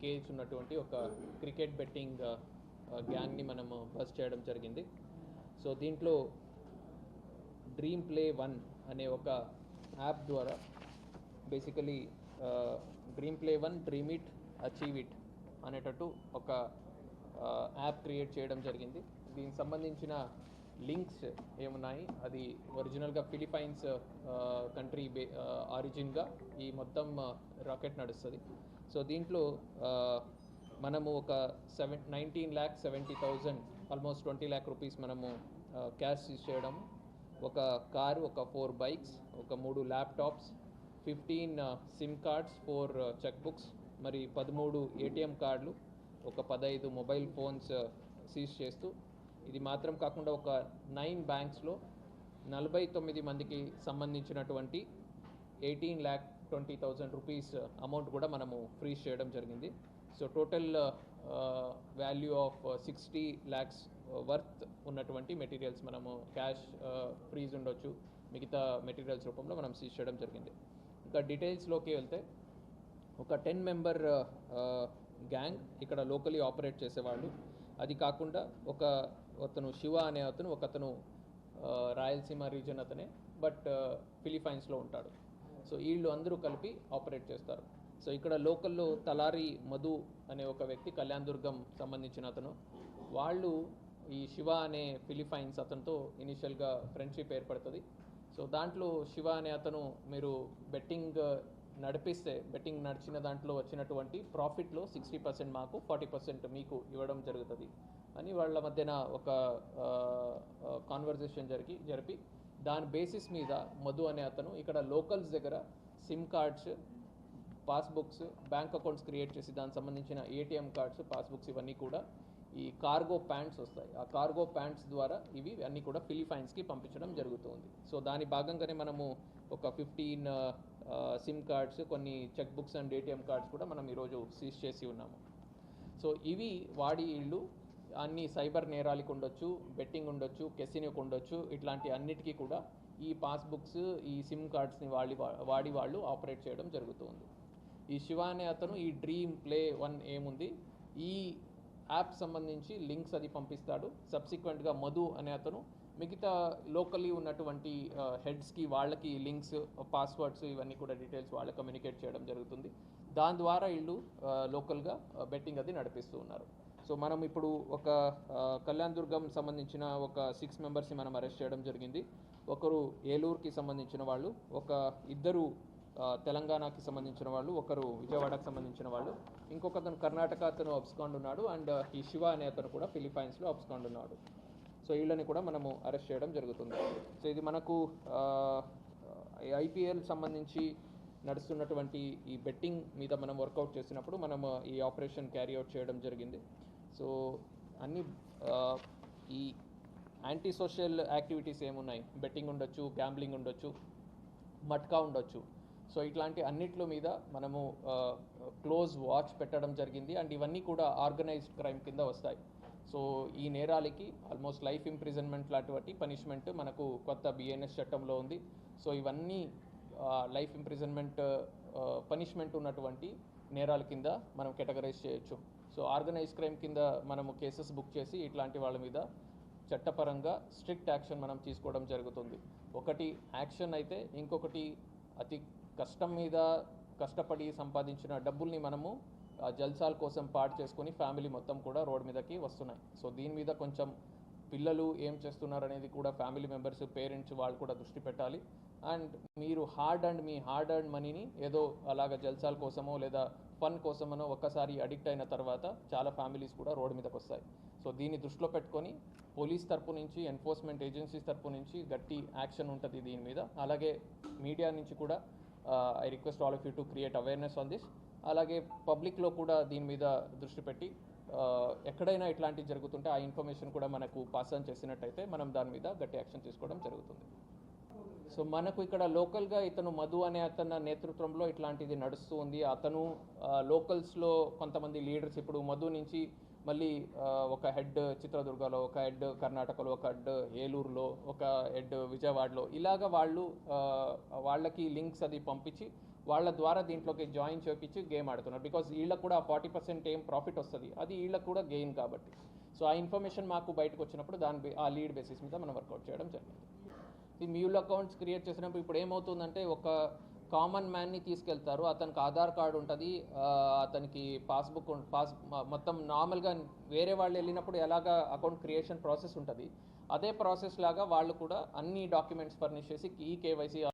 Cage ఉన్నటువంటి ఒక cricket betting గ్యాంగ్ని మనము బస్ చేయడం జరిగింది. సో దీంట్లో డ్రీమ్ ప్లే 1 అనే ఒక యాప్ ద్వారా basically dream play 1 dream it achieve it అనేటట్టు ఒక యాప్ క్రియేట్ చేయడం జరిగింది. దీనికి సంబంధించిన లింక్స్ ఏమున్నాయి, అది ఒరిజినల్గా ఫిలిపైన్స్ కంట్రీ ఆరిజిన్గా ఈ మొత్తం రాకెట్ నడుస్తుంది. సో దీంట్లో మనము ఒక 19,70,000 ఆల్మోస్ట్ 20 lakh రూపీస్ మనము క్యాష్ యూజ్ చేయడం, ఒక కారు, ఒక 4 బైక్స్, ఒక 3 laptops, 15 SIM cards, 4 cheque books, మరి 13 ఏటీఎం కార్డులు, ఒక 15 మొబైల్ ఫోన్స్ సీజ్ చేస్తూ, ఇది మాత్రం కాకుండా ఒక 9 బ్యాంక్స్లో 49 మందికి సంబంధించినటువంటి 18,20,000 రూపీస్ అమౌంట్ కూడా మనము ఫ్రీజ్ చేయడం జరిగింది. So total value of 60 lakhs worth ఉన్నటువంటి మెటీరియల్స్ మనము క్యాష్ ఫ్రీజ్ ఉండొచ్చు, మిగతా మెటీరియల్స్ రూపంలో మనం సీజ్ చేయడం జరిగింది. ఇంకా డీటెయిల్స్లోకి వెళ్తే ఒక 10 మెంబర్ గ్యాంగ్ ఇక్కడ లోకలీ ఆపరేట్ చేసేవాళ్ళు. అది కాకుండా అతను శివ అనే ఒకతను రాయలసీమ రీజన్ అతనే, బట్ ఫిలిపైన్స్లో ఉంటాడు. సో వీళ్ళు అందరూ కలిపి ఆపరేట్ చేస్తారు. సో ఇక్కడ లోకల్లో తలారి మధు అనే ఒక వ్యక్తి, కళ్యాణ్ దుర్గం సంబంధించిన అతను, వాళ్ళు ఈ శివ అనే ఫిలిపైన్స్ అతనితో ఇనిషియల్గా ఫ్రెండ్షిప్ ఏర్పడుతుంది. సో దాంట్లో శివ అనే అతను మీరు బెట్టింగ్ నడిచిన దాంట్లో వచ్చినటువంటి ప్రాఫిట్లో 60% మాకు, 40% మీకు ఇవ్వడం జరుగుతుంది అని వాళ్ళ మధ్యన ఒక కాన్వర్జేషన్ జరిపి దాని బేసిస్ మీద మధు అనే అతను ఇక్కడ లోకల్స్ దగ్గర SIM cards, passbooks, bank accounts create చేసి దానికి సంబంధించిన ఏటీఎం కార్డ్స్, పాస్బుక్స్ ఇవన్నీ కూడా ఈ కార్గో ప్యాంట్స్ వస్తాయి. ఆ కార్గో ప్యాంట్స్ ద్వారా ఇవి అన్నీ కూడా ఫిలిపైన్స్కి పంపించడం జరుగుతుంది. సో దాని భాగంగానే మనము ఒక 15 సిమ్ కార్డ్స్, కొన్ని cheque books and ATM cards కూడా మనం ఈరోజు సీజ్ చేసి ఉన్నాము. సో ఇవి వాడి ఇళ్ళు అన్ని సైబర్ నేరాలకు ఉండొచ్చు, బెట్టింగ్ ఉండొచ్చు, కెసినోకి ఉండొచ్చు, ఇట్లాంటి అన్నిటికీ కూడా ఈ పాస్బుక్స్, ఈ సిమ్ కార్డ్స్ని వాడి వాళ్ళు ఆపరేట్ చేయడం జరుగుతుంది. ఈ శివ అనే అతను ఈ డ్రీమ్ ప్లే 1 ఏముంది, ఈ యాప్ సంబంధించి లింక్స్ అది పంపిస్తాడు. సబ్సిక్వెంట్గా మధు అనే అతను మిగతా లోకల్లీ ఉన్నటువంటి హెడ్స్కి వాళ్ళకి లింక్స్, పాస్వర్డ్స్ ఇవన్నీ కూడా డీటెయిల్స్ వాళ్ళకి కమ్యూనికేట్ చేయడం జరుగుతుంది. దాని ద్వారా వీళ్ళు లోకల్గా బెట్టింగ్ అది నడిపిస్తూ ఉన్నారు. సో మనం ఇప్పుడు ఒక కళ్యాణ్ దుర్గం సంబంధించిన ఒక 6 మెంబర్స్ని మనం అరెస్ట్ చేయడం జరిగింది. ఒకరు ఏలూరుకి సంబంధించిన వాళ్ళు, ఇద్దరు తెలంగాణకి సంబంధించిన వాళ్ళు, ఒకరు విజయవాడకు సంబంధించిన వాళ్ళు, ఇంకొక అతను కర్ణాటక అతను అబ్స్కాండ్ ఉన్నాడు, అండ్ ఈ శివ అనే అతను కూడా ఫిలిపైన్స్లో అబ్స్కాండ్ ఉన్నాడు. సో వీళ్ళని కూడా మనము అరెస్ట్ చేయడం జరుగుతుంది. సో ఇది మనకు ఐపీఎల్ సంబంధించి నడుస్తున్నటువంటి ఈ బెట్టింగ్ మీద మనం వర్కౌట్ చేసినప్పుడు మనం ఈ ఆపరేషన్ క్యారీ అవుట్ చేయడం జరిగింది. సో అన్ని ఈ యాంటీ సోషల్ యాక్టివిటీస్ ఏమున్నాయి, బెట్టింగ్ ఉండొచ్చు, గ్యాంబ్లింగ్ ఉండొచ్చు, మట్కా ఉండొచ్చు. సో ఇట్లాంటి అన్నిట్లో మీద మనము క్లోజ్ వాచ్ పెట్టడం జరిగింది. అండ్ ఇవన్నీ కూడా ఆర్గనైజ్డ్ క్రైమ్ కింద వస్తాయి. సో ఈ నేరాలకి ఆల్మోస్ట్ లైఫ్ ఇంప్రిజన్మెంట్ లాంటి పనిష్మెంట్ మనకు కొత్త బిఎన్ఎస్ చట్టంలో ఉంది. సో ఇవన్నీ లైఫ్ ఇంప్రిజన్మెంట్ పనిష్మెంట్ ఉన్నటువంటి నేరాల కింద మనం కేటగరైజ్ చేయొచ్చు. సో ఆర్గనైజ్డ్ క్రైమ్ కింద మనము కేసెస్ బుక్ చేసి ఇట్లాంటి వాళ్ళ మీద చట్టపరంగా స్ట్రిక్ట్ యాక్షన్ మనం తీసుకోవడం జరుగుతుంది. ఒకటి యాక్షన్ అయితే, ఇంకొకటి అతి కష్టం మీద కష్టపడి సంపాదించిన డబ్బుల్ని మనము జల్సాల కోసం పాడు చేసుకొని ఫ్యామిలీ మొత్తం కూడా రోడ్ మీదకి వస్తున్నాయి. సో దీని మీద కొంచెం పిల్లలు ఏం చేస్తున్నారు అనేది కూడా ఫ్యామిలీ మెంబర్స్, పేరెంట్స్ వాళ్ళు కూడా దృష్టి పెట్టాలి. అండ్ మీరు మీ హార్డ్ అండ్ మనీని ఏదో అలాగ జల్సాల కోసమో లేదా ఫన్ కోసమనో ఒక్కసారి అడిక్ట్ అయిన తర్వాత చాలా ఫ్యామిలీస్ కూడా రోడ్ మీదకి వస్తాయి. సో దీన్ని దృష్టిలో పెట్టుకొని పోలీస్ తరపు నుంచి, ఎన్ఫోర్స్మెంట్ ఏజెన్సీస్ తరపు నుంచి గట్టి యాక్షన్ ఉంటుంది దీని మీద. అలాగే మీడియా నుంచి కూడా I request all of you to create awareness on this. అలాగే పబ్లిక్లో కూడా దీని మీద దృష్టి పెట్టి ఎక్కడైనా ఇట్లాంటివి జరుగుతుంటే ఆ ఇన్ఫర్మేషన్ కూడా మనకు పాస్ ఆన్ చేసినట్టయితే మనం దాని మీద గట్టి యాక్షన్ తీసుకోవడం జరుగుతుంది. సో మనకు ఇక్కడ లోకల్గా ఇతను మధు అనే అతని నేతృత్వంలో ఇట్లాంటిది నడుస్తూ ఉంది. అతను లోకల్స్లో కొంతమంది లీడర్స్, ఇప్పుడు మధు నుంచి మళ్ళీ ఒక హెడ్ చిత్రదుర్గలో, ఒక హెడ్ కర్ణాటకలో, ఒక హెడ్ ఏలూరులో, ఒక హెడ్ విజయవాడలో, ఇలాగ వాళ్ళకి లింక్స్ అది పంపించి వాళ్ళ ద్వారా దీంట్లోకి జాయిన్ చేపించి గేమ్ ఆడుతున్నారు. బికాజ్ వీళ్ళకి కూడా 40% ఏం ప్రాఫిట్ వస్తుంది, అది వీళ్ళకి కూడా గెయిన్ కాబట్టి. సో ఆ ఇన్ఫర్మేషన్ మాకు బయటకు వచ్చినప్పుడు ఆ లీడ్ బేసిస్ మీద మనం వర్కౌట్ చేయడం జరిగింది. ఈ మ్యూల్ అకౌంట్స్ క్రియేట్ చేసినప్పుడు ఇప్పుడు ఏమవుతుందంటే, ఒక కామన్ మ్యాన్ని తీసుకెళ్తారు, అతనికి ఆధార్ కార్డు ఉంటుంది, అతనికి పాస్బుక్ మొత్తం నార్మల్గా వేరే వాళ్ళు వెళ్ళినప్పుడు ఎలాగ అకౌంట్ క్రియేషన్ ప్రాసెస్ ఉంటుంది, అదే ప్రాసెస్ లాగా వాళ్ళు కూడా అన్ని డాక్యుమెంట్స్ ఫర్నిష్ చేసి ఈ కేవైసీ